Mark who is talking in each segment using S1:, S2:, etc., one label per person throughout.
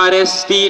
S1: RST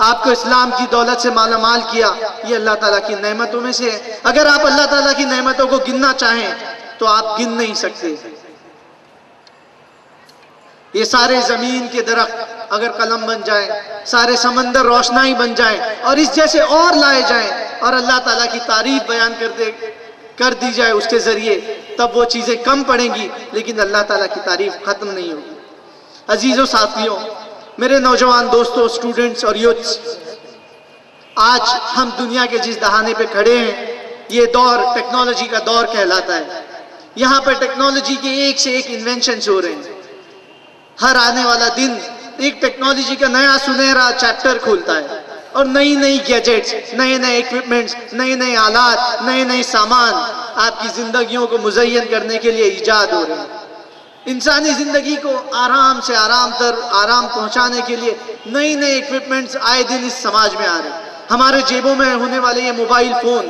S2: آپ کو اسلام کی دولت سے مالا مال کیا، یہ اللہ تعالیٰ کی نعمتوں میں سے ہے۔ اگر آپ اللہ تعالیٰ کی نعمتوں کو گننا چاہیں تو آپ گن نہیں سکتے۔ یہ سارے زمین کے درخت اگر قلم بن جائیں، سارے سمندر روشنائی بن جائیں اور اس جیسے اور لائے جائیں اور اللہ تعالیٰ کی تعریف بیان کر دی جائے اس کے ذریعے، تب وہ چیزیں کم پڑیں گی، لیکن اللہ تعالیٰ کی تعریف ختم نہیں ہوگی۔ عزیزوں، ساتھیوں، میرے نوجوان دوستوں، اسٹوڈنٹس اور یوتھس، آج ہم دنیا کے جس دہانے پہ کھڑے ہیں، یہ دور ٹیکنالوجی کا دور کہلاتا ہے۔ یہاں پر ٹیکنالوجی کے ایک سے ایک انوینشنز ہو رہے ہیں۔ ہر آنے والا دن ایک ٹیکنالوجی کا نیا سنہرا چیپٹر کھولتا ہے اور نئی نئی گیجٹس، نئے نئے ایکوپمنٹس، نئے نئے آلات، نئے نئے سامان آپ کی زندگیوں کو مزین کرنے کے لیے ایجاد ہو رہے ہیں۔ انسانی زندگی کو آرام سے آرام پہنچانے کے لیے نئی نئے ایکوپمنٹس آئے دن اس سماج میں آ رہے ہیں۔ ہمارے جیبوں میں ہونے والے یہ موبائل فون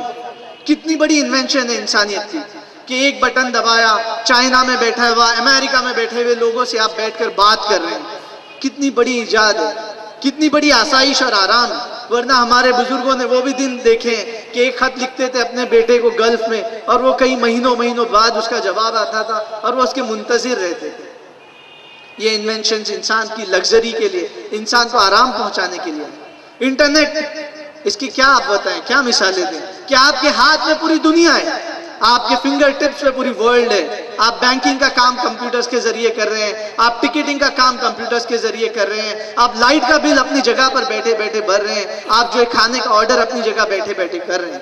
S2: کتنی بڑی انوینشن ہے انسانیت کی، کہ ایک بٹن دبایا، چائنا میں بیٹھا ہوا، امریکہ میں بیٹھے ہوئے لوگوں سے آپ بیٹھ کر بات کر رہے ہیں۔ کتنی بڑی ایجاد ہے، کتنی بڑی آسائش اور آرام۔ ورنہ ہمارے بزرگوں نے وہ بھی دن دیکھے کہ ایک خط لکھتے تھے اپنے بیٹے کو گلف میں، اور وہ کئی مہینوں بعد اس کا جواب آتا تھا اور وہ اس کے منتظر رہتے تھے۔ یہ انوینشنز انسان کی لگژری کے لیے، انسان کو آرام پہنچانے کے لیے۔ انٹرنیٹ، اس کی کیا آپ بتائیں، کیا مثالیں دیں کہ آپ کے ہاتھ میں پوری دنیا ہے، آپ کے فنگر ٹپس پہ پوری ورلڈ ہے۔ آپ بینکنگ کا کام کمپیوٹرز کے ذریعے کر رہے ہیں، آپ ٹکٹنگ کا کام کمپیوٹرز کے ذریعے کر رہے ہیں، آپ لائٹ کا بل اپنی جگہ پر بیٹھے بیٹھے بھر رہے ہیں، آپ جو کھانے کا آرڈر اپنی جگہ بیٹھے بیٹھے کر رہے ہیں۔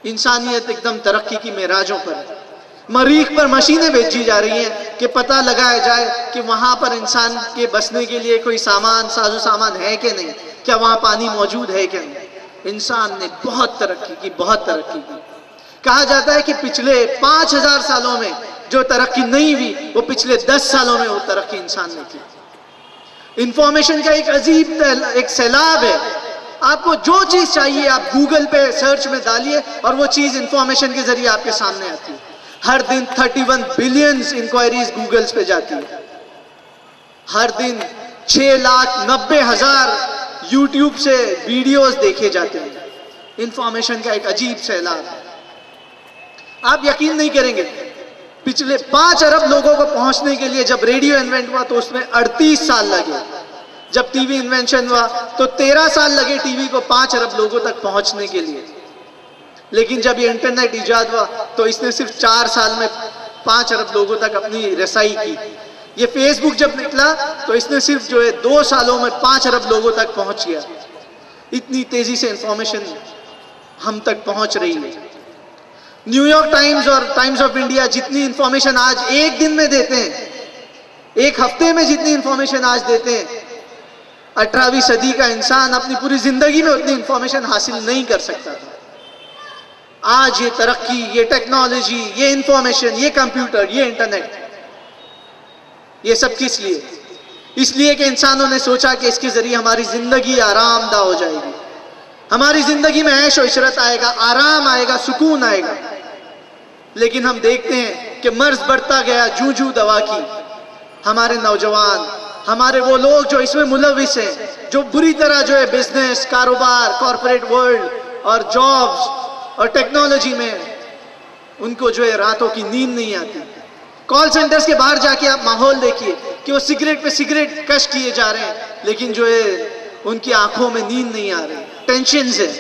S2: انسانیت ایک دم ترقی کی معراجوں پر ہے۔ مریخ پر مشینیں بھیجی جا رہی ہیں کہ پتہ لگایا جائے کہ وہاں پر انسان کے بسنے کے لیے کوئی ساز و سامان ہے کہ نہیں، کیا وہاں پانی موجود ہے کہ نہیں۔ انسان نے بہت ترقی کی، بہت ترقی کی۔ کہا جاتا ہے کہ پچھلے 5000 سالوں میں جو ترقی نہیں ہوئی، وہ پچھلے 10 سالوں میں وہ ترقی انسان نے کی۔ انفارمیشن کا ایک عجیب ایک سیلاب ہے۔ آپ کو جو چیز چاہیے آپ گوگل پہ سرچ میں ڈالیے اور وہ چیز انفارمیشن کے ذریعے آپ کے سامنے آتی ہے۔ ہر دن 31 بلینز انکوائریز گوگلز پہ جاتی ہے۔ ہر دن 6,90,000 یوٹیوب سے ویڈیوز دیکھے جاتے ہیں۔ انفارمیشن کا ایک عجیب سیلاب ہے۔ آپ یقین نہیں کریں گے، پچھلے 5 ارب لوگوں کو پہنچنے کے لیے جب ریڈیو انوینٹ ہوا تو اس میں 38 سال لگے۔ جب ٹی وی انوینشن ہوا تو 13 سال لگے ٹی وی کو 5 ارب لوگوں تک پہنچنے کے لیے۔ لیکن جب یہ انٹرنیٹ ایجاد ہوا تو اس نے صرف 4 سال میں 5 ارب لوگوں تک اپنی رسائی کی۔ یہ فیس بک جب نکلا تو اس نے صرف 2 سالوں میں 5 ارب لوگوں تک پہنچ گیا۔ اتنی تیزی سے انفارمیشن ہم تک پہنچ رہی ہے۔ نیو یارک ٹائمز اور ٹائمز آف انڈیا جتنی انفارمیشن آج ایک دن میں دیتے ہیں، ایک ہفتے میں جتنی انفارمیشن آج دیتے ہیں، 18ویں صدی کا انسان اپنی پوری زندگی میں اتنی انفارمیشن حاصل نہیں کر سکتا تھا۔ آج یہ ترقی، یہ ٹیکنالوجی، یہ انفارمیشن، یہ کمپیوٹر، یہ انٹرنیٹ، یہ سب کس لیے؟ اس لیے کہ انسانوں نے سوچا کہ اس کے ذریعے ہماری زندگی آرام دہ ہو جائے گی، ہماری زندگی میں عیش و عشرت آئے گا، آرام آئے گا، سکون آئے گا۔ لیکن ہم دیکھتے ہیں کہ مرض بڑھتا گیا جوں دوا کی۔ ہمارے نوجوان، ہمارے وہ لوگ جو اس میں ملوث ہیں، جو بری طرح بزنس، کاروبار، کارپوریٹ ورلڈ اور جابز اور ٹیکنالوجی میں، ان کو راتوں کی نیند نہیں آتی۔ کال سینٹرز کے باہر جا کے آپ ماحول دیکھیے کہ وہ سگریٹ پہ سگریٹ کش کیے جا رہے ہیں، لیکن ان کی آنکھوں میں نیند نہیں آ رہی۔ ٹینشنز ہیں،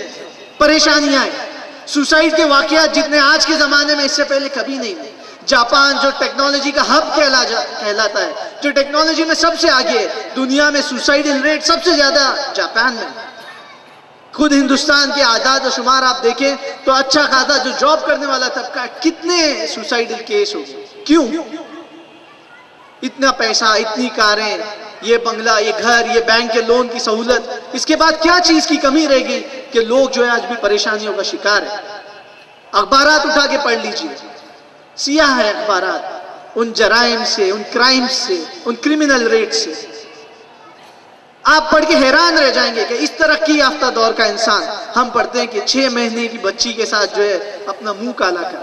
S2: پریشانیاں ہیں، سوسائڈ کے واقعات جتنے آج کے زمانے میں اس سے پہلے کبھی نہیں ہوئے۔ جاپان جو ٹیکنالوجی کا ہب کہلاتا ہے، جو ٹیکنالوجی میں سب سے آگے ہے، دنیا میں سوسائڈل ریٹ سب سے زیادہ جاپان میں۔ خود ہندوستان کے اعداد و شمار آپ دیکھیں تو اچھا خاصا جو جاب کرنے والا طبقہ، کتنے سوسائڈل کیس ہو گئے۔ کیوں؟ اتنا پیسہ، اتنی کاریں، یہ بنگلہ، یہ گھر، یہ بینک کے لون کی سہولت، اس کے بعد کیا چیز کی کمی رہ گئی کہ لوگ آج بھی پریشانیوں کا شکار ہیں۔ اخبارات اٹھا کے پڑھ لیجئے، سیاہ ہے اخبارات ان جرائم سے، ان کرائمز سے، ان کرمنل ریٹ سے۔ آپ پڑھ کے حیران رہ جائیں گے کہ اس ترقی یافتہ دور کا انسان، ہم پڑھتے ہیں کہ 6 مہینے کی بچی کے ساتھ اپنا منہ کالا کر،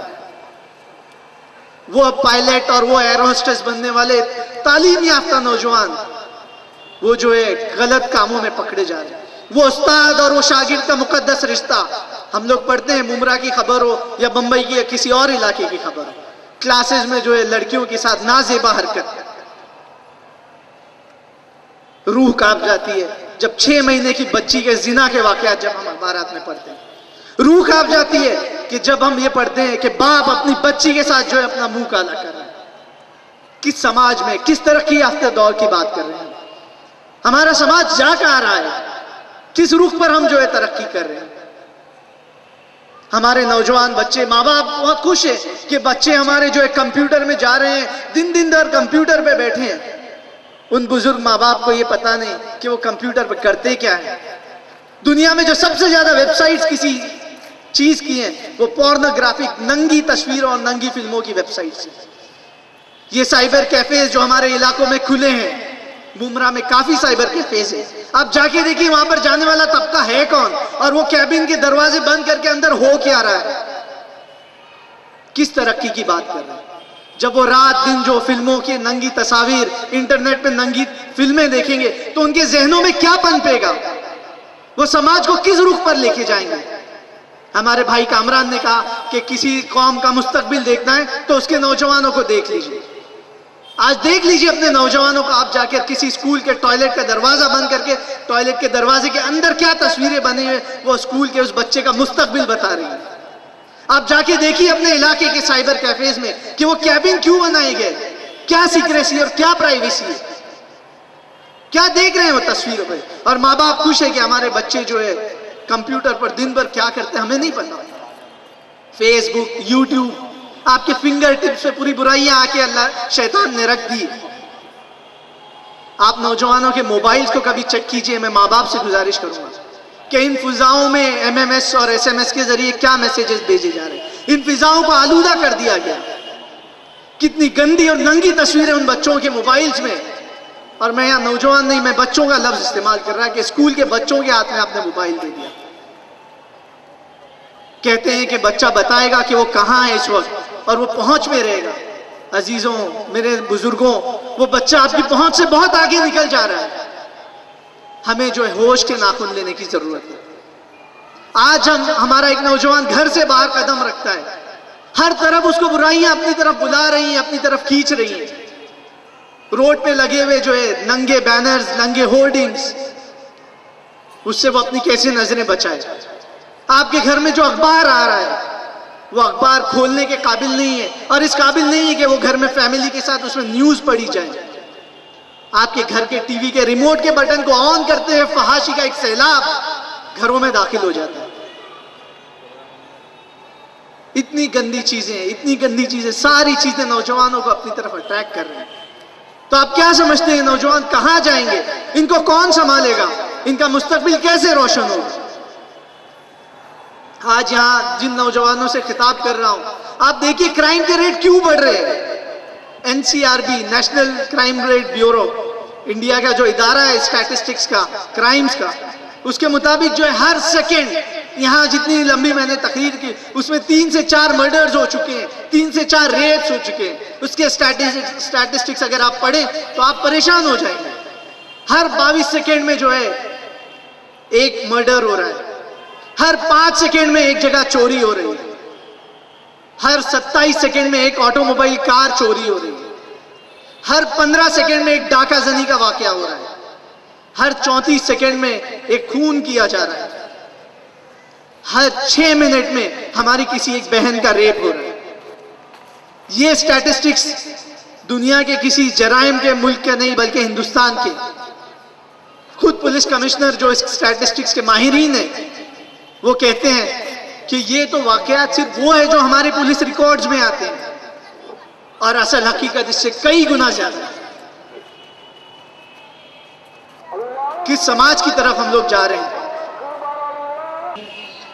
S2: وہ پائلٹ اور وہ ایئر ہوسٹس بننے والے تعلیم یافتہ نوجوان، وہ غلط کاموں میں پکڑے جا رہے ہیں۔ وہ استاد اور وہ شاگرد کا مقدس رشتہ. ہم لوگ پڑھتے ہیں ممرا کی خبر ہو یا بمبئی کی یا کسی اور علاقے کی خبر ہو, کلاسز میں جو ہے لڑکیوں کے ساتھ نازیبا حرکت, روح کانپ جاتی ہے. جب 6 مہینے کی بچی کے زنا کے واقعات جب ہم اخبارات میں پڑھتے ہیں, روح کانپ جاتی ہے کہ جب ہم یہ پڑھتے ہیں کہ باپ اپنی بچی کے ساتھ جو ہے اپنا منہ کالا کر رہا ہے. کس سماج میں, کس ترقی یافتہ دور کی بات کر رہے ہیں؟ ہمارا سماج جا کہاں رہا ہے؟ کس رخ پر ہم جو ہے ترقی کر رہے ہیں؟ ہمارے نوجوان بچے, ماں باپ بہت خوش ہیں کہ بچے ہمارے جو ہے کمپیوٹر میں جا رہے ہیں, دن در کمپیوٹر پہ بیٹھے ہیں. ان بزرگ ماں باپ کو یہ پتا نہیں کہ وہ کمپیوٹر پہ کرتے کیا ہیں. دنیا میں جو سب سے زیادہ ویب سائٹس کسی چیز کی ہیں وہ پورنوگرافک, ننگی تصویروں اور ننگی فلموں کی ویب سائٹس ہیں. یہ سائبر کیفیز جو ہمارے علاقوں میں کھلے ہیں, ممرا میں کافی سائبر کیفیز ہیں, آپ جا کے دیکھیں وہاں پر جانے والا طبقہ ہے کون, اور وہ کیبن کے دروازے بند کر کے اندر ہو کیا رہا ہے. کس ترقی کی بات کر رہے ہیں؟ جب وہ رات دن جو فلموں کی ننگی تصاویر, انٹرنیٹ پہ ننگی فلمیں دیکھیں گے تو ان کے ذہنوں میں کیا پنپے گا؟ وہ سماج کو کس رخ پر لے کے جائیں گے؟ ہمارے بھائی کامران نے کہا کہ کسی قوم کا مستقبل دیکھنا ہے تو اس کے نوجوانوں کو دیکھ لیجئے. آج دیکھ لیجئے اپنے نوجوانوں کو, آپ جا کر کسی اسکول کے ٹوائلٹ کا دروازہ بند کر کے ٹوائلٹ کے دروازے کے اندر کیا تصویریں بنی ہوئے وہ اسکول کے اس بچے کا مستقبل بتا رہی ہیں. آپ جا کے دیکھیے اپنے علاقے کے سائبر کیفیز میں کہ وہ کیبن کیوں بنائے گئے, کیا سیکریسی اور کیا پرائیویسی ہے, کیا دیکھ رہے ہیں وہ تصویروں پہ. اور ماں باپ خوش ہے کہ ہمارے بچے جو ہے کمپیوٹر پر دن بھر کیا کرتے ہیں ہمیں نہیں پتا. فیس بک, یوٹیوب, آپ کے فنگر ٹپس پہ پوری برائیاں آ کے اللہ شیطان نے رکھ دی. آپ نوجوانوں کے موبائلز کو کبھی چیک کیجئے. میں ماں باپ سے گزارش کروں گا کہ ان فضاؤں میں MMS اور SMS کے ذریعے کیا میسیجز بھیجے جا رہے ہیں. ان فضاؤں کو آلودہ کر دیا گیا. کتنی گندی اور ننگی تصویریں ان بچوں کے موبائلز میں. اور میں یہاں نوجوان نہیں, میں بچوں کا لفظ استعمال کر رہا کہ اسکول کے بچوں کے ہاتھ میں آپ نے موبائل دے دیا. کہتے ہیں کہ بچہ بتائے گا کہ وہ کہاں ہے اس وقت اور وہ پہنچ میں رہے گا. عزیزوں, میرے بزرگوں, وہ بچہ آپ کی پہنچ سے بہت آگے نکل جا رہا ہے. ہمیں جو ہے ہوش کے ناخن لینے کی ضرورت ہے. آج ہمارا ایک نوجوان گھر سے باہر قدم رکھتا ہے, ہر طرف اس کو برائیاں اپنی طرف بلا رہی ہیں, اپنی طرف کھینچ رہی ہیں. روڈ پہ لگے ہوئے جو ہے ننگے بینرز, ننگے ہورڈنگز, اس سے وہ اپنی کیسے نظریں بچائے. آپ کے گھر میں جو اخبار آ رہا ہے وہ اخبار کھولنے کے قابل نہیں ہے, اور اس قابل نہیں ہے کہ وہ گھر میں فیملی کے ساتھ اس میں نیوز پڑھی جائے. آپ کے گھر کے ٹی وی کے ریموٹ کے بٹن کو آن کرتے ہیں فحاشی کا ایک سیلاب گھروں میں داخل ہو جاتا ہے. اتنی گندی چیزیں, ساری چیزیں نوجوانوں کو اپنی طرف اٹریکٹ کر رہے ہیں. تو آپ کیا سمجھتے ہیں نوجوان کہاں جائیں گے؟ ان کو کون سنبھالے گا؟ ان کا مستقبل کیسے روشن ہوگا؟ آج یہاں جن نوجوانوں سے خطاب کر رہا ہوں, آپ دیکھیے کرائم کے ریٹ کیوں بڑھ رہے ہیں. NCRB, national crime rate bureau, India کا جو ادارہ ہے اسٹیٹسٹکس کا, کرائمز کا, اس کے مطابق جو ہے ہر سیکنڈ, یہاں جتنی لمبی میں نے تقریر کی اس میں 3 سے 4 مرڈرز ہو چکے ہیں, 3 سے 4 ریپس ہو چکے ہیں. اس کے اسٹیٹسٹکس اگر آپ پڑھیں تو آپ پریشان ہو جائیں گے. ہر 22 سیکنڈ میں جو ہے ایک مرڈر ہو رہا ہے, ہر 5 سیکنڈ میں ایک جگہ چوری ہو رہی ہے, ہر 27 سیکنڈ میں ایک آٹو موبائل کار چوری ہو رہی ہے, ہر 15 سیکنڈ میں ایک ڈاکہ زنی کا واقعہ ہو رہا ہے, ہر 34 سیکنڈ میں ایک خون کیا جا رہا ہے, ہر 6 منٹ میں ہماری کسی ایک بہن کا ریپ ہو رہا ہے. یہ اسٹیٹسٹکس دنیا کے کسی جرائم کے ملک کے نہیں بلکہ ہندوستان کے. خود پولیس کمشنر جو اس اسٹیٹسٹکس کے ماہرین ہیں وہ کہتے ہیں کہ یہ تو واقعات صرف وہ ہے جو ہمارے پولیس ریکارڈز میں آتے ہیں, اور اصل حقیقت اس سے کئی گنا زیادہ ہے. کس سماج کی طرف ہم لوگ جا رہے ہیں؟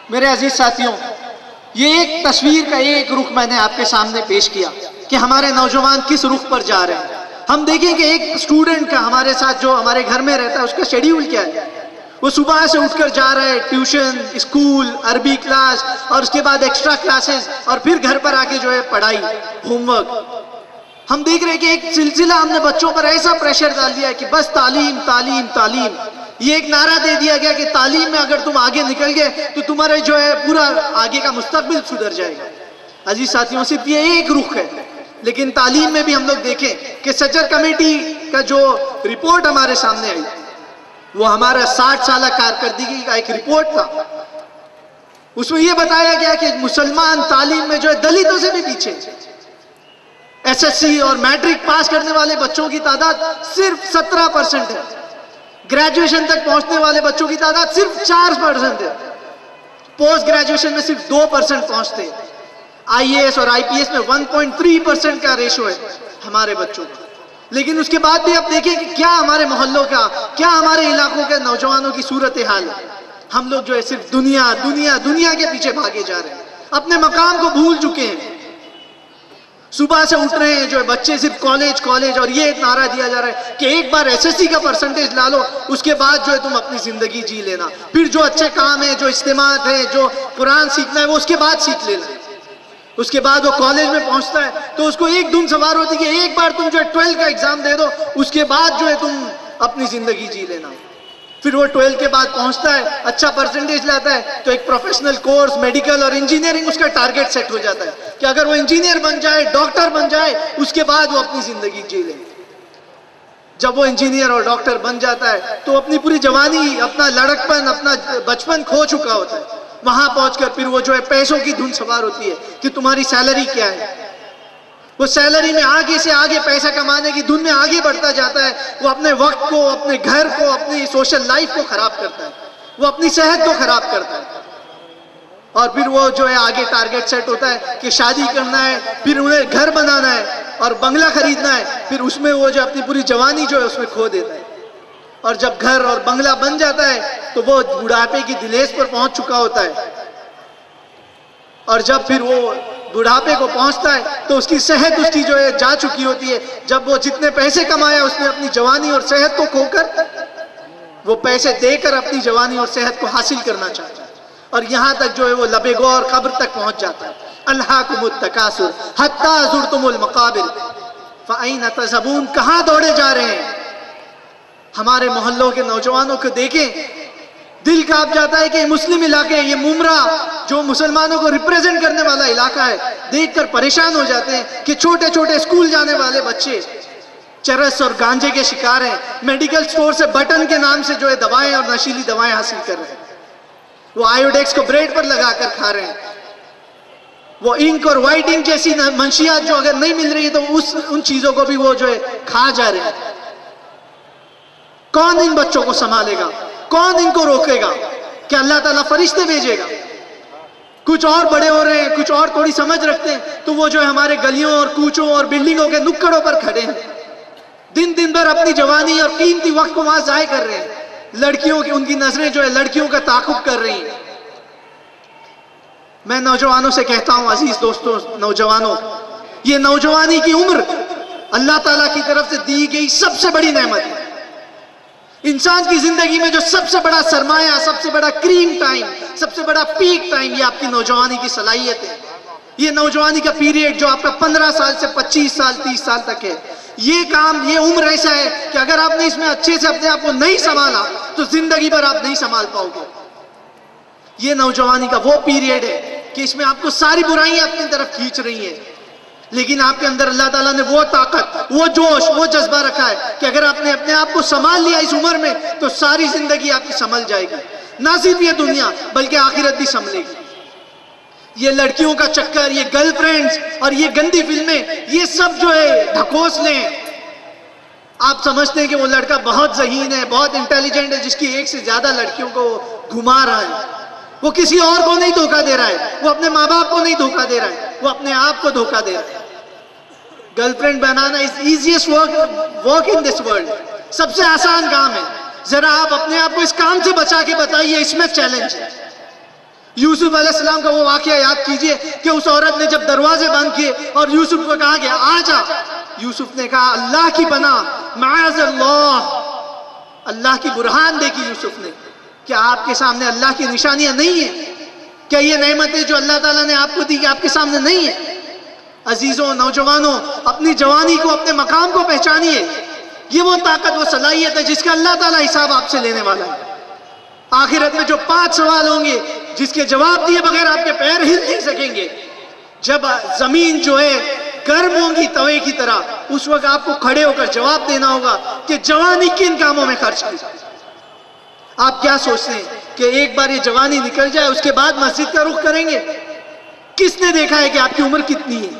S2: میرے عزیز ساتھیوں, یہ ایک تصویر کا ایک رخ میں نے آپ کے سامنے پیش کیا کہ ہمارے نوجوان کس رخ پر جا رہے ہیں. ہم دیکھیں کہ ایک اسٹوڈنٹ کا ہمارے ساتھ جو ہمارے گھر میں رہتا ہے اس کا شیڈیول کیا ہے. وہ صبح سے اٹھ کر جا رہا ہے ٹیوشن, اسکول, عربی کلاس, اور اس کے بعد ایکسٹرا کلاسز, اور پھر گھر پر آ کے جو ہے پڑھائی, ہوم ورک. ہم دیکھ رہے ہیں کہ ایک سلسلہ ہم نے بچوں پر ایسا پریشر ڈال دیا ہے کہ بس تعلیم تعلیم تعلیم. یہ ایک نعرہ دے دیا گیا کہ تعلیم میں اگر تم آگے نکل گئے تو تمہارے جو ہے پورا آگے کا مستقبل سدھر جائے گا۔ عزیز ساتھیوں، صرف یہ ایک رخ ہے، لیکن تعلیم میں بھی ہم لوگ دیکھیں کہ سچر کمیٹی کا جو رپورٹ ہمارے سامنے آئی وہ ہمارا 60 سالہ کارکردگی کا ایک رپورٹ تھا۔ اس میں یہ بتایا گیا کہ مسلمان تعلیم میں جو ہے دلتوں سے بھی پیچھے، ایس ایس سی اور میٹرک پاس کرنے والے بچوں کی تعداد صرف 17% ہے، گریجویشن تک پہنچنے والے بچوں کی تعداد صرف 4% ہے، پوسٹ گریجویشن میں صرف 2% پہنچتے ہیں، آئی اے ایس اور آئی پی ایس میں 1.3% کا ریشو ہے ہمارے بچوں کا۔ لیکن اس کے بعد بھی آپ دیکھیں کہ کیا ہمارے محلوں کا، کیا ہمارے علاقوں کے نوجوانوں کی صورتحال ہے۔ ہم لوگ جو ہے صرف دنیا دنیا دنیا کے پیچھے بھاگے جا رہے ہیں، اپنے مقام کو بھول چکے ہیں۔ صبح سے اٹھ رہے ہیں جو ہے بچے صرف کالج کالج، اور یہ نعرہ دیا جا رہا ہے کہ ایک بار ایس ایس سی کا پرسنٹیج لا لو، اس کے بعد جو ہے تم اپنی زندگی جی لینا، پھر جو اچھے کام ہیں، جو اجتماعات ہیں، جو قرآن سیکھنا ہے وہ اس کے بعد سیکھ لینا۔ اس کے بعد وہ کالج میں پہنچتا ہے تو اس کو ایک دن سوار ہوتی کہ ایک بار تم جو ہے 12 کا ایگزام دے دو، اس کے بعد جو ہے تم اپنی زندگی جی لینا۔ پھر وہ 12 کے بعد پہنچتا ہے، اچھا پرسنٹیج لاتا ہے تو ایک پروفیشنل کورس، میڈیکل اور انجینئرنگ اس کا ٹارگٹ سیٹ ہو جاتا ہے کہ اگر وہ انجینئر بن جائے، ڈاکٹر بن جائے، اس کے بعد وہ اپنی زندگی جی لے۔ جب وہ انجینئر اور ڈاکٹر بن جاتا ہے تو اپنی پوری جوانی، اپنا لڑکپن، اپنا بچپن کھو چکا ہوتا ہے۔ وہاں پہنچ کر پھر وہ جو ہے پیسوں کی دھن سوار ہوتی ہے کہ تمہاری سیلری کیا ہے۔ وہ سیلری میں آگے سے آگے پیسہ کمانے کی دھن میں آگے بڑھتا جاتا ہے۔ وہ اپنے وقت کو، اپنے گھر کو، اپنی سوشل لائف کو خراب کرتا ہے، وہ اپنی صحت کو خراب کرتا ہے۔ اور پھر وہ جو ہے آگے ٹارگٹ سیٹ ہوتا ہے کہ شادی کرنا ہے، پھر انہیں گھر بنانا ہے اور بنگلہ خریدنا ہے، پھر اس میں وہ جو اپنی پوری جوانی جو ہے اس میں کھو دیتا ہے۔ اور جب گھر اور بنگلہ بن جاتا ہے تو وہ بڑھاپے کی دہلیز پر پہنچ چکا ہوتا ہے، اور جب پھر وہ بڑھاپے کو پہنچتا ہے تو اس کی صحت اس کی جو ہے جا چکی ہوتی ہے۔ جب وہ جتنے پیسے کمایا اس نے اپنی جوانی اور صحت کو کھو کر، وہ پیسے دے کر اپنی جوانی اور صحت کو حاصل کرنا چاہتا ہے، اور یہاں تک جو ہے وہ لبِ غور قبر تک پہنچ جاتا ہے۔ الہاکم التکاثر حتی زرتم المقابر فأین تذهبون، کہاں دوڑے جا رہے ہیں؟ ہمارے محلوں کے نوجوانوں کو دیکھیں، دل کانپ جاتا ہے کہ یہ مسلم علاقے، یہ ممرا جو مسلمانوں کو ریپریزنٹ کرنے والا علاقہ ہے، دیکھ کر پریشان ہو جاتے ہیں کہ چھوٹے چھوٹے اسکول جانے والے بچے چرس اور گانجے کے شکار ہیں، میڈیکل سٹور سے بٹن کے نام سے جو ہے دوائیں اور نشیلی دوائیں حاصل کر رہے ہیں، وہ آئیوڈیکس کو بریڈ پر لگا کر کھا رہے ہیں، وہ انک اور وائٹ انک جیسی منشیات جو اگر نہیں مل رہی ہے تو ان چیزوں کو بھی وہ جو ہے کھا جا رہے ہیں۔ کون ان بچوں کو سنبھالے گا؟ کون ان کو روکے گا؟ کہ اللہ تعالیٰ فرشتے بھیجے گا؟ کچھ اور بڑے ہو رہے ہیں، کچھ اور تھوڑی سمجھ رکھتے ہیں تو وہ جو ہے ہمارے گلیوں اور کوچوں اور بلڈنگوں کے نکڑوں پر کھڑے ہیں، دن دن بھر اپنی جوانی اور قیمتی وقت کو وہاں ضائع کر رہے ہیں۔ لڑکیوں کی، ان کی نظریں جو ہے لڑکیوں کا تعاقب کر رہی ہیں۔ میں نوجوانوں سے کہتا ہوں، عزیز دوستوں، نوجوانوں، یہ نوجوانی کی عمر اللہ تعالیٰ کی طرف سے دی گئی سب سے بڑی نعمت ہے۔ انسان کی زندگی میں جو سب سے بڑا سرمایہ، سب سے بڑا کریم ٹائم، سب سے بڑا پیک ٹائم، یہ آپ کی نوجوانی کی صلاحیت ہے۔ یہ نوجوانی کا پیریڈ جو آپ کا 15 سال سے 25 سال 30 سال تک ہے، یہ کام، یہ عمر ایسا ہے کہ اگر آپ نے اس میں اچھے سے اپنے آپ کو نہیں سنبھالا تو زندگی بھر آپ نہیں سنبھال پاؤ گے۔ یہ نوجوانی کا وہ پیریڈ ہے کہ اس میں آپ کو ساری برائیاں اپنی طرف کھینچ رہی ہیں، لیکن آپ کے اندر اللہ تعالیٰ نے وہ طاقت، وہ جوش، وہ جذبہ رکھا ہے کہ اگر آپ نے اپنے آپ کو سنبھال لیا اس عمر میں تو ساری زندگی آپ کی سنبھل جائے گی، نہ صرف یہ دنیا بلکہ آخرت بھی سنبھلے گی۔ یہ لڑکیوں کا چکر، یہ گرل فرینڈز اور یہ گندی فلمیں، یہ سب جو ہے ڈھکوسلے ہیں۔ آپ سمجھتے ہیں کہ وہ لڑکا بہت ذہین ہے، بہت انٹیلیجنٹ ہے، جس کی ایک سے زیادہ لڑکیوں کو گھما رہا ہے۔ وہ کسی اور کو نہیں دھوکہ دے رہا ہے، وہ اپنے ماں باپ کو نہیں دھوکہ دے رہا ہے، وہ اپنے آپ کو دھوکہ دے رہا ہے۔ Girl friend banana is easiest work in this world، سب سے آسان کام ہے۔ ذرا آپ اپنے آپ کو اس کام سے بچا کے بتائیے، اس میں چیلنج ہے۔ یوسف علیہ السلام کا وہ واقعہ یاد کیجئے کہ اس عورت نے جب دروازے بند کیے اور یوسف کو کہا کہ آ جا، یوسف نے کہا اللہ کی پناہ، معاذ اللہ، اللہ کی برہان دیکھی یوسف نے۔ کیا آپ کے سامنے اللہ کی نشانیاں نہیں ہیں؟ کیا یہ نعمتیں جو اللہ تعالیٰ نے آپ کو دی کہ آپ کے سامنے نہیں ہیں؟ عزیزوں، نوجوانوں، اپنی جوانی کو، اپنے مقام کو پہچانیے۔ یہ وہ طاقت، وہ صلاحیت ہے جس کا اللہ تعالیٰ حساب آپ سے لینے والا ہے۔ آخرت میں جو 5 سوال ہوں گے جس کے جواب دیے بغیر آپ کے پیر ہل نہیں سکیں گے، جب زمین جو ہے گرم ہوں گی توے کی طرح، اس وقت آپ کو کھڑے ہو کر جواب دینا ہوگا کہ جوانی کن کاموں میں خرچ کی۔ آپ کیا سوچتے ہیں کہ ایک بار یہ جوانی نکل جائے اس کے بعد مسجد کا رخ کریں گے؟ کس نے دیکھا ہے کہ آپ کی عمر کتنی ہے؟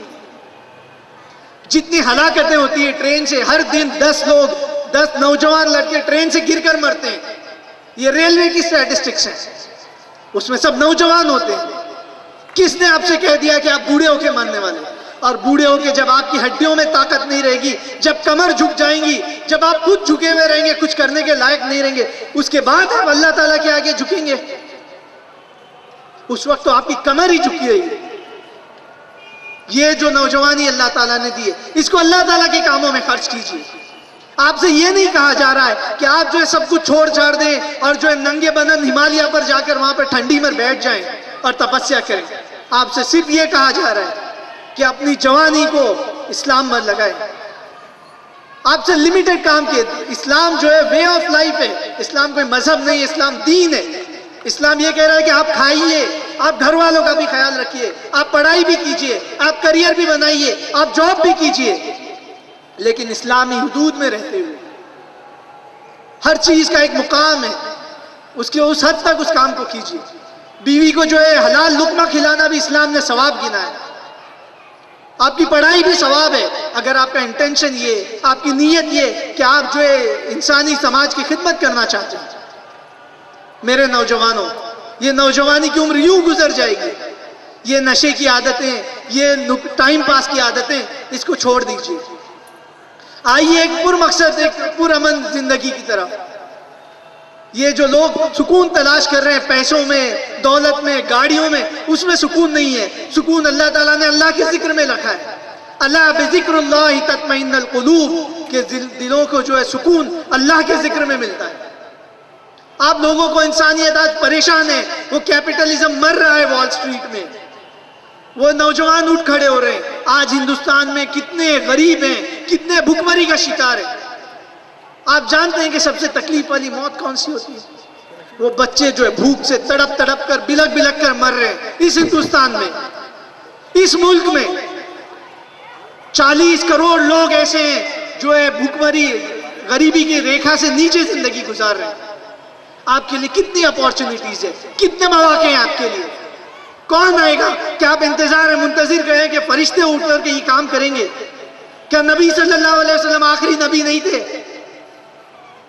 S2: جتنی ہلاکتیں ہوتی ہیں ٹرین سے، ہر دن 10 لوگ، 10 نوجوان لڑکے ٹرین سے گر کر مرتے ہیں، یہ ریلوے کی سٹیٹسٹکس ہیں، اس میں سب نوجوان ہوتے ہیں۔ کس نے آپ سے کہہ دیا کہ آپ بوڑھے ہو کے مرنے والے؟ اور بوڑھے ہو کے جب آپ کی ہڈیوں میں طاقت نہیں رہے گی، جب کمر جھک جائیں گی، جب آپ خود جھکے ہوئے رہیں گے، کچھ کرنے کے لائق نہیں رہیں گے، اس کے بعد آپ اللہ تعالیٰ کے آگے جھکیں گے؟ اس وقت تو آپ کی کمر ہی جھکی رہی ہے۔ یہ جو نوجوانی اللہ تعالیٰ نے دی ہے، اس کو اللہ تعالیٰ کے کاموں میں خرچ کیجیے۔ آپ سے یہ نہیں کہا جا رہا ہے کہ آپ جو ہے سب کچھ چھوڑ چھاڑ دیں اور جو ہے ننگے بدن ہمالیہ پر جا کر وہاں پر ٹھنڈی میں بیٹھ جائیں اور تپسیا کریں۔ آپ سے صرف یہ کہا جا رہا ہے کہ اپنی جوانی کو اسلام پر لگائیں۔ آپ سے لمیٹڈ کام کیے۔ اسلام جو ہے وے آف لائف ہے، اسلام کوئی مذہب نہیں، اسلام دین ہے۔ اسلام یہ کہہ رہا ہے کہ آپ کھائیے، آپ گھر والوں کا بھی خیال رکھیے، آپ پڑھائی بھی کیجیے، آپ کریئر بھی بنائیے، آپ جاب بھی کیجیے، لیکن اسلامی حدود میں رہتے ہوئے۔ ہر چیز کا ایک مقام ہے، اس حد تک اس کام کو کیجیے۔ بیوی کو جو ہے حلال لقمہ کھلانا بھی اسلام نے ثواب گنا ہے۔ آپ کی پڑھائی بھی ثواب ہے اگر آپ کا انٹینشن یہ، آپ کی نیت یہ کہ آپ جو ہے انسانی سماج کی خدمت کرنا چاہتے ہیں۔ میرے نوجوانوں، یہ نوجوانی کی عمر یوں گزر جائے گی، یہ نشے کی عادتیں، یہ ٹائم پاس کی عادتیں، اس کو چھوڑ دیجیے۔ آئیے ایک پرمقصد، ایک پرامن زندگی کی طرف۔ یہ جو لوگ سکون تلاش کر رہے ہیں پیسوں میں، دولت میں، گاڑیوں میں، اس میں سکون نہیں ہے۔ سکون اللہ تعالیٰ نے اللہ کے ذکر میں رکھا ہے۔ اللہ بذکر اللہ تطمئن القلوب، کہ دلوں کو جو ہے سکون اللہ کے ذکر میں ملتا ہے۔ آپ لوگوں کو انسانیت آج پریشان ہے، وہ کیپٹلزم مر رہا ہے وال سٹریٹ میں، وہ نوجوان اٹھ کھڑے ہو رہے ہیں۔ آج ہندوستان میں کتنے غریب ہیں، کتنے بھوکمری کا شکار ہیں۔ آپ جانتے ہیں کہ سب سے تکلیف والی موت کون سی ہوتی ہے؟ وہ بچے جو ہے بھوک سے تڑپ تڑپ کر، بلک بلک کر مر رہے ہیں۔ اس ہندوستان میں، اس ملک میں 40 کروڑ لوگ ایسے ہیں جو ہے بھوکمری، غریبی کی ریکھا سے نیچے زندگی گزار رہے ہیں۔ آپ کے لیے کتنی اپورچونٹیز ہے، کتنے مواقع ہیں آپ کے لیے۔ کون آئے گا کہ آپ منتظر کہیں کہ فرشتے اٹھ کر کے یہ کام کریں گے؟ کیا نبی صلی اللہ علیہ وسلم آخری نبی نہیں تھے؟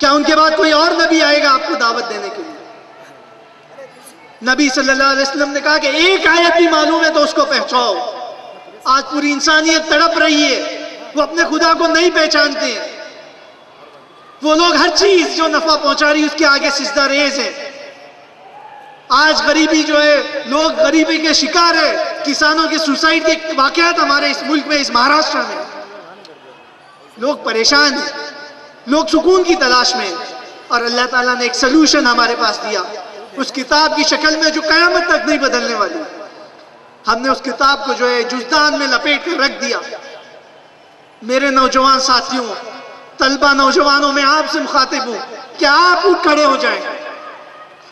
S2: کیا ان کے بعد کوئی اور نبی آئے گا آپ کو دعوت دینے کے لیے؟ نبی صلی اللہ علیہ وسلم نے کہا کہ ایک آیت بھی معلوم ہے تو اس کو پہنچاؤ۔ آج پوری انسانیت تڑپ رہی ہے، وہ اپنے خدا کو نہیں پہچانتے ہیں۔ وہ لوگ ہر چیز جو نفع پہنچا رہی ہے اس کے آگے سجدہ ریز ہیں۔ آج غریبی جو ہے، لوگ غریبی کے شکار ہے۔ کسانوں کے سوسائڈ کے واقعات ہمارے اس ملک میں، اس مہاراشٹر میں، لوگ پریشان ہیں، لوگ سکون کی تلاش میں ہیں، اور اللہ تعالیٰ نے ایک سلوشن ہمارے پاس دیا اس کتاب کی شکل میں جو قیامت تک نہیں بدلنے والی۔ ہم نے اس کتاب کو جو ہے جزدان میں لپیٹ کر رکھ دیا۔ میرے نوجوان ساتھیوں، طلبہ نوجوانوں، میں آپ سے مخاطب ہوں کہ آپ اٹھ کھڑے ہو جائیں۔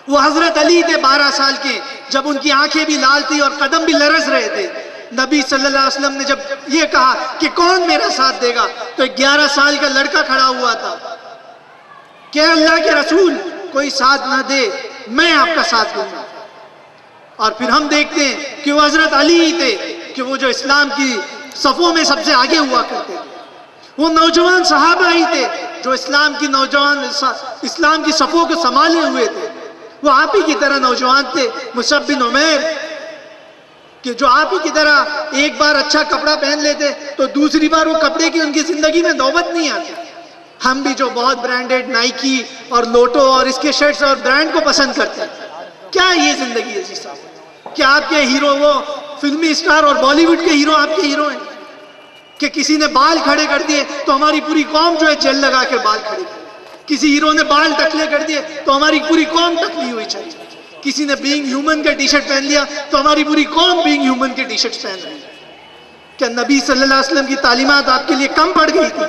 S2: وہ حضرت علی تھے 12 سال کے، جب ان کی آنکھیں بھی لال تھی اور قدم بھی لرز رہے تھے۔ نبی صلی اللہ علیہ وسلم نے جب یہ کہا کہ کون میرا ساتھ دے گا، تو ایک 11 سال کا لڑکا کھڑا ہوا تھا کہ اللہ کے رسول کوئی ساتھ نہ دے، میں آپ کا ساتھ دوں گا۔ اور پھر ہم دیکھتے ہیں کہ وہ حضرت علی ہی تھے کہ وہ جو اسلام کی صفوں میں سب سے آگے ہوا کرتے تھے۔ وہ نوجوان صحابہ ہی تھے جو اسلام کی صفوں کو سنبھالے ہوئے تھے۔ وہ آپ ہی کی طرح نوجوان تھے، مصعب بن عمیر، کہ جو آپ ہی کی طرح ایک بار اچھا کپڑا پہن لیتے تو دوسری بار وہ کپڑے کی ان کی زندگی میں نوبت نہیں آتی۔ ہم بھی جو بہت برانڈڈ نائکی اور لوٹو اور اس کے شرٹس اور برانڈ کو پسند کرتے ہیں، کیا یہ زندگی ہے جی صاحب؟ کیا آپ کے ہیرو وہ فلمی سٹار اور بالی ووڈ کے ہیرو آپ کے ہیرو ہیں کہ کسی نے بال کھڑے کر دیے تو ہماری پوری قوم جو ہے جیل لگا کے بال کھڑے کر، کسی ہیرو نے بال ٹکلے کر دیے تو ہماری پوری قوم ٹکلی ہوئی چاہیے، کسی نے بینگ ہیومن کا ٹی شرٹ پہن لیا تو ہماری پوری قوم بینگ ہیومن کے ٹی شرٹ پہن رہی ہے۔ کیا نبی صلی اللہ علیہ وسلم کی تعلیمات آپ کے لیے کم پڑ گئی تھی؟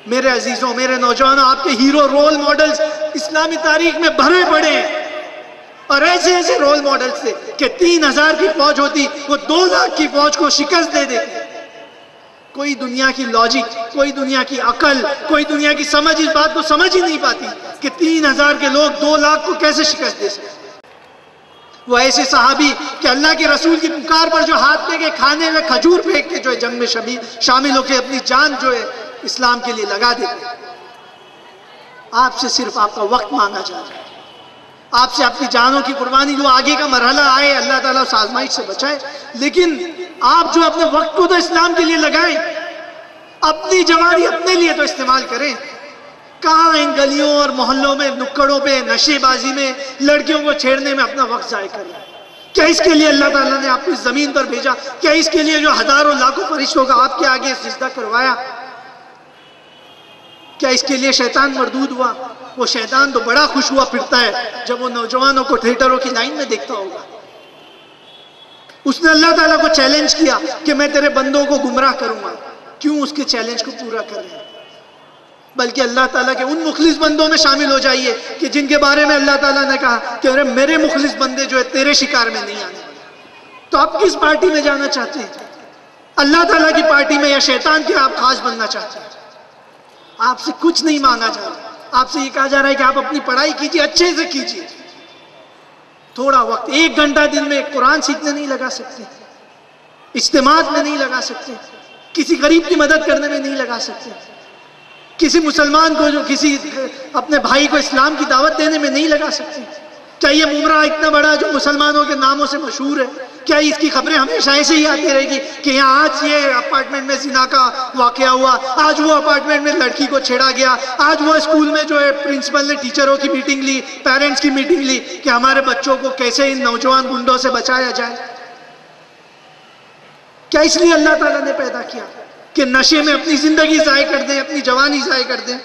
S2: میرے عزیزوں، میرے نوجوانوں، آپ کے ہیرو رول ماڈلز اسلامی تاریخ میں بھرے پڑے ہیں، اور ایسے ایسے رول ماڈلز تھے کہ 3000 کی فوج ہوتی، وہ 2 لاکھ کی فوج کو شکست دے دیتے۔ کوئی دنیا کی لاجک، کوئی دنیا کی عقل، کوئی دنیا کی سمجھ اس بات کو سمجھ ہی نہیں پاتی کہ 3000 کے لوگ 2 لاکھ کو کیسے شکست دے سکتے۔ وہ ایسے صحابی کہ اللہ کے رسول کی پکار پر جو ہاتھ دے کے کھانے میں کھجور پھینک کے جو ہے جنگ میں شامل ہو کے اپنی جان جو ہے اسلام کے لیے لگا دیتے۔ آپ سے صرف آپ کا وقت مانگا جا رہا ہے، آپ سے اپنی جانوں کی قربانی، جو آگے کا مرحلہ آئے اللہ تعالیٰ اس آزمائش سے بچائے، لیکن آپ جو اپنے وقت کو تو اسلام کے لیے لگائیں، اپنی جوانی اپنے لیے تو استعمال کریں۔ کہاں ان گلیوں اور محلوں میں، نکڑوں پہ، نشے بازی میں، لڑکیوں کو چھیڑنے میں اپنا وقت ضائع کر رہے ہیں؟ کیا اس کے لیے اللہ تعالیٰ نے آپ کو اس زمین پر بھیجا؟ کیا اس کے لیے جو ہزاروں لاکھوں فرشتوں کا آپ کے آگے سجدہ کروایا؟ کیا اس کے لیے شیطان مردود ہوا؟ وہ شیطان تو بڑا خوش ہوا پھرتا ہے جب وہ نوجوانوں کو تھیٹروں کی لائن میں دیکھتا ہوگا۔ اس نے اللہ تعالیٰ کو چیلنج کیا کہ میں تیرے بندوں کو گمراہ کروں گا۔ کیوں اس کے چیلنج کو پورا کر رہے ہیں؟ بلکہ اللہ تعالیٰ کے ان مخلص بندوں میں شامل ہو جائیے کہ جن کے بارے میں اللہ تعالیٰ نے کہا کہ میرے مخلص بندے جو ہے تیرے شکار میں نہیں آنے والے۔ تو آپ کس پارٹی میں جانا چاہتے ہیں؟ اللہ تعالیٰ کی پارٹی میں یا شیطان کے آپ خاص بننا چاہتے ہیں؟ آپ سے کچھ نہیں مانگا جا رہا، آپ سے یہ کہا جا رہا ہے کہ آپ اپنی پڑھائی کیجیے، اچھے سے کیجیے۔ تھوڑا وقت، 1 گھنٹہ دن میں قرآن سیکھنے نہیں لگا سکتے، اجتماعات میں نہیں لگا سکتے، کسی غریب کی مدد کرنے میں نہیں لگا سکتے، کسی مسلمان کو جو کسی اپنے بھائی کو اسلام کی دعوت دینے میں نہیں لگا سکتے؟ کیا یہ ممرہ اتنا بڑا جو مسلمانوں کے ناموں سے مشہور ہے، کیا اس کی خبریں ہمیشہ ایسے ہی آتی رہے گی کہ یہاں آج یہ اپارٹمنٹ میں زنا کا واقعہ ہوا، آج وہ اپارٹمنٹ میں لڑکی کو چھیڑا گیا، آج وہ اسکول میں جو ہے پرنسپل نے ٹیچروں کی میٹنگ لی، پیرنٹس کی میٹنگ لی کہ ہمارے بچوں کو کیسے ان نوجوان گنڈوں سے بچایا جائے؟ کیا اس لیے اللہ تعالیٰ نے پیدا کیا کہ نشے میں اپنی زندگی ضائع کر دیں، اپنی جوانی ضائع کر دیں؟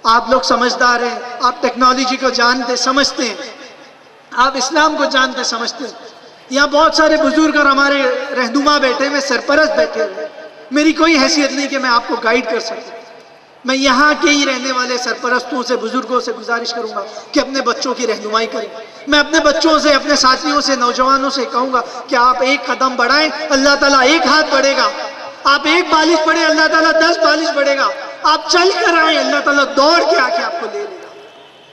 S2: آپ لوگ سمجھدار ہیں، آپ ٹیکنالوجی کو جانتے سمجھتے ہیں، آپ اسلام کو جانتے سمجھتے ہیں۔ یہاں بہت سارے بزرگ اور ہمارے رہنما بیٹھے ہوئے، سرپرست بیٹھے ہوئے، میری کوئی حیثیت نہیں کہ میں آپ کو گائیڈ کر سکوں۔ میں یہاں کے ہی رہنے والے سرپرستوں سے، بزرگوں سے گزارش کروں گا کہ اپنے بچوں کی رہنمائی کریں۔ میں اپنے بچوں سے، اپنے ساتھیوں سے، نوجوانوں سے کہوں گا کہ آپ 1 قدم بڑھائیں، اللہ تعالیٰ 1 ہاتھ بڑھے گا۔ آپ 1 بالش بڑھے، اللہ تعالیٰ 10 بالش بڑھے گا۔ آپ چل کر آئیں، اللہ تعالیٰ دوڑ کے آ کے آپ کو لے لے گا۔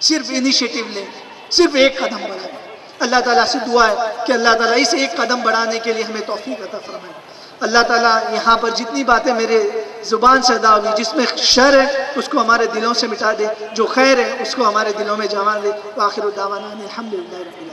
S2: صرف انیشیٹو لیں، صرف 1 قدم بڑھائیں۔ اللہ تعالیٰ سے دعا ہے کہ اللہ تعالیٰ اس 1 قدم بڑھانے کے لیے ہمیں توفیق عطا فرمائے۔ اللہ تعالیٰ یہاں پر جتنی باتیں میرے زبان سے ادا ہوئی، جس میں شر ہے اس کو ہمارے دلوں سے مٹا دے، جو خیر ہے اس کو ہمارے دلوں میں جما دے۔ وآخر دعوانا الحمدللہ رب العالمین۔